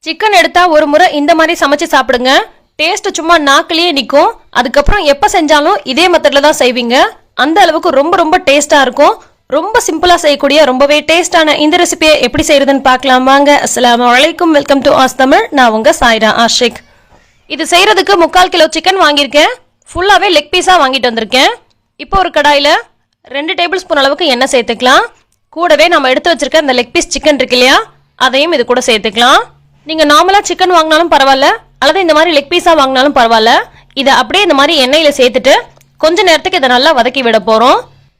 Chicken எடுத்தா ஒரு முறை இந்த மாதிரி சமைச்சு சாப்பிடுங்க. டேஸ்ட் சும்மா நாக்கிலேயே நிற்கும். அதுக்கப்புறம் எப்போ செஞ்சாலும் இதே மெத்தடில் தான் செய்வீங்க. அந்த அளவுக்கு ரொம்ப ரொம்ப டேஸ்ட்டாக இருக்கும். ரொம்ப சிம்பிளாக செய்யக்கூடிய ரொம்பவே டேஸ்டான இந்த ரெசிபியை எப்படி செய்யறதுன்னு பார்க்கலாம் வாங்க. அஸ்ஸலாமு அலைக்கும், வெல்கம் டு ஆஸ் தமிழ். நான் உங்க சாய்ரா ஆஷிக். இது செய்யறதுக்கு 3/4 கிலோ சிக்கன் வாங்கியிருக்கேன். ஃபுல்லாகவே லெக் பீஸாக வாங்கிட்டு வந்திருக்கேன். இப்போ ஒரு கடாயில் 2 டேபிள் ஸ்பூன் அளவுக்கு எண்ணெய் சேர்த்துக்கலாம். கூடவே நம்ம எடுத்து வச்சிருக்க இந்த லெக் பீஸ் சிக்கன் இருக்கு இல்லையா, அதையும் இது கூட சேர்த்துக்கலாம். நீங்கள் நார்மலாக சிக்கன் வாங்கினாலும் பரவாயில்ல, அல்லது இந்த மாதிரி லெக் பீஸாக வாங்கினாலும் பரவாயில்ல. இதை அப்படியே இந்த மாதிரி எண்ணெயில் சேர்த்துட்டு கொஞ்ச நேரத்துக்கு இதை நல்லா வதக்கி விட போகிறோம்.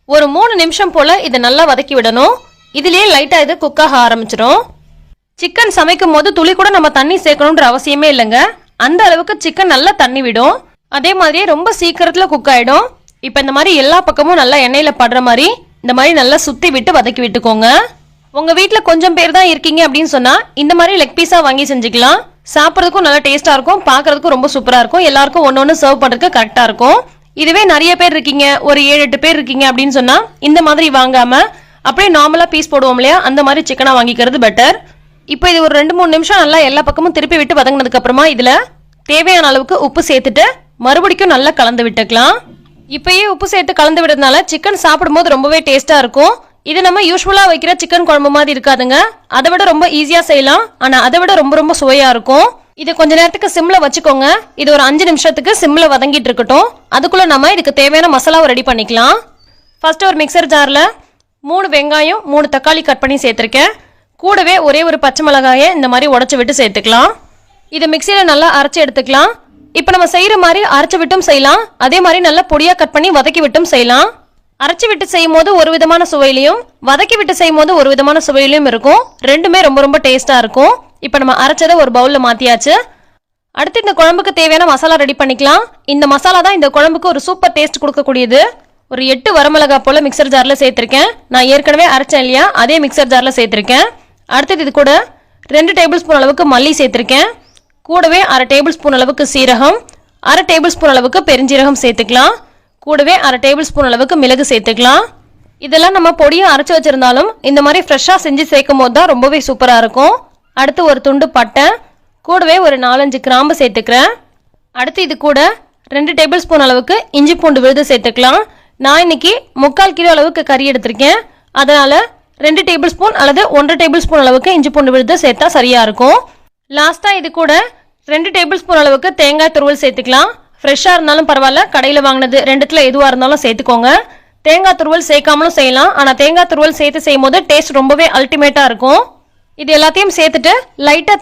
ஒரு 3 நிமிஷம் போல் இதை நல்லா வதக்கி விடணும். இதுலேயே லைட்டாக இது குக்காக ஆரம்பிச்சிடும். சிக்கன் சமைக்கும் போது துளி கூட நம்ம தண்ணி சேர்க்கணுன்ற அவசியமே இல்லைங்க. அந்த அளவுக்கு சிக்கன் நல்லா தண்ணி விடும். அதே மாதிரியே ரொம்ப சீக்கிரத்தில் குக் ஆகிடும். இப்போ இந்த மாதிரி எல்லா பக்கமும் நல்லா எண்ணெயில் படுற மாதிரி இந்த மாதிரி நல்லா சுற்றி விட்டு வதக்கி விட்டுக்கோங்க. உங்கள் வீட்டில் கொஞ்சம் பேர் தான் இருக்கீங்க அப்படின்னு சொன்னால் இந்த மாதிரி லெக் பீஸாக வாங்கி செஞ்சுக்கலாம். சாப்பிட்றதுக்கும் நல்லா டேஸ்ட்டாக இருக்கும், பார்க்குறதுக்கும் ரொம்ப சூப்பராக இருக்கும். எல்லாருக்கும் ஒன்று சர்வ் பண்ணுறதுக்கு கரெக்டாக இருக்கும். இதுவே நிறைய பேர் இருக்கீங்க, ஒரு 7-8 பேர் இருக்கீங்க அப்படின்னு சொன்னால் இந்த மாதிரி வாங்காமல் அப்படியே நார்மலாக பீஸ் போடுவோம் இல்லையா, அந்த மாதிரி சிக்கனாக வாங்கிக்கிறது பெட்டர். இப்போ இது ஒரு 2-3 நிமிஷம் நல்லா எல்லா பக்கமும் திருப்பி விட்டு வதங்கினதுக்கு அப்புறமா இதில் தேவையான அளவுக்கு உப்பு சேர்த்துட்டு மறுபடிக்கும் நல்லா கலந்து விட்டுக்கலாம். இப்பயே உப்பு சேர்த்து கலந்து விடுறதுனால சிக்கன் சாப்பிடும்போது ரொம்பவே டேஸ்ட்டாக இருக்கும். இது நம்ம யூஸ்வலாக வைக்கிற சிக்கன் குழம்பு மாதிரி இருக்காதுங்க. அதை விட ரொம்ப ஈஸியாக செய்யலாம், ஆனால் அதை விட ரொம்ப ரொம்ப சுவையாக இருக்கும். இது கொஞ்ச நேரத்துக்கு சிம்மில் வச்சுக்கோங்க. இது ஒரு 5 நிமிஷத்துக்கு சிம்மில் வதங்கிட்டு இருக்கட்டும். அதுக்குள்ளே நம்ம இதுக்கு தேவையான மசாலாவை ரெடி பண்ணிக்கலாம். ஃபர்ஸ்ட் ஒரு மிக்சர் ஜாரில் 3 வெங்காயம் 3 தக்காளி கட் பண்ணி சேர்த்துருக்கேன். கூடவே ஒரே ஒரு பச்சை மிளகாயை இந்த மாதிரி உடச்சி விட்டு சேர்த்துக்கலாம். இதை மிக்சியில் நல்லா அரைச்சி எடுத்துக்கலாம். இப்போ நம்ம செய்கிற மாதிரி அரைச்சி விட்டும் செய்யலாம், அதே மாதிரி நல்லா பொடியாக கட் பண்ணி வதக்கி விட்டும் செய்யலாம். அரைச்சி விட்டு செய்யும் போது ஒரு விதமான சுவையிலையும், வதக்கி விட்டு செய்யும் போது ஒரு விதமான சுவையிலையும் இருக்கும். ரெண்டுமே ரொம்ப ரொம்ப டேஸ்ட்டாக இருக்கும். இப்போ நம்ம அரைச்சதை ஒரு பவுலில் மாற்றியாச்சு. அடுத்து இந்த குழம்புக்கு தேவையான மசாலா ரெடி பண்ணிக்கலாம். இந்த மசாலா தான் இந்த குழம்புக்கு ஒரு சூப்பர் டேஸ்ட் கொடுக்கக்கூடியது. ஒரு 8 வரமிளகா போல் மிக்சர் ஜாரில் சேர்த்துருக்கேன். நான் ஏற்கனவே அரைச்சேன் இல்லையா, அதே மிக்சர் ஜாரில் சேர்த்துருக்கேன். அடுத்தது இது கூட 2 டேபிள் ஸ்பூன் அளவுக்கு மல்லி சேர்த்துருக்கேன். கூடவே 1/2 டேபிள் ஸ்பூன் அளவுக்கு சீரகம், 1/2 டேபிள் ஸ்பூன் அளவுக்கு பெருஞ்சீரகம் சேர்த்துக்கலாம். கூடவே 1/2 டேபிள் ஸ்பூன் அளவுக்கு மிளகு சேர்த்துக்கலாம். இதெல்லாம் நம்ம பொடியை அரைச்சி வச்சிருந்தாலும் இந்த மாதிரி ஃப்ரெஷ்ஷாக செஞ்சு சேர்க்கும் போது தான் ரொம்பவே சூப்பராக இருக்கும். அடுத்து ஒரு துண்டு பட்டை, கூடவே ஒரு 4-5 கிராம்பு சேர்த்துக்கிறேன். அடுத்து இது கூட 2 டேபிள் ஸ்பூன் அளவுக்கு இஞ்சி பூண்டு விழுது சேர்த்துக்கலாம். நான் இன்னைக்கு 3/4 கிலோ அளவுக்கு கறி எடுத்திருக்கேன். அதனால் 2 டேபிள் ஸ்பூன் அல்லது 1/2 டேபிள் ஸ்பூன் அளவுக்கு இஞ்சி பூண்டு விழுது சேர்த்தா சரியாக இருக்கும். லாஸ்ட்டாக இது கூட 2 டேபிள் ஸ்பூன் அளவுக்கு தேங்காய் துருவல் சேர்த்துக்கலாம். ஃப்ரெஷ்ஷாக இருந்தாலும் பரவாயில்ல, கடையில் வாங்கினது ரெண்டுத்தில் எதுவாக இருந்தாலும் சேர்த்துக்கோங்க. தேங்காய் துருவல் சேர்க்காமலும் செய்யலாம், ஆனால் தேங்காய் துருவல் சேர்த்து செய்யும் போது டேஸ்ட் ரொம்பவே அல்டிமேட்டாக இருக்கும். இது எல்லாத்தையும் சேர்த்துட்டு லைட்டாக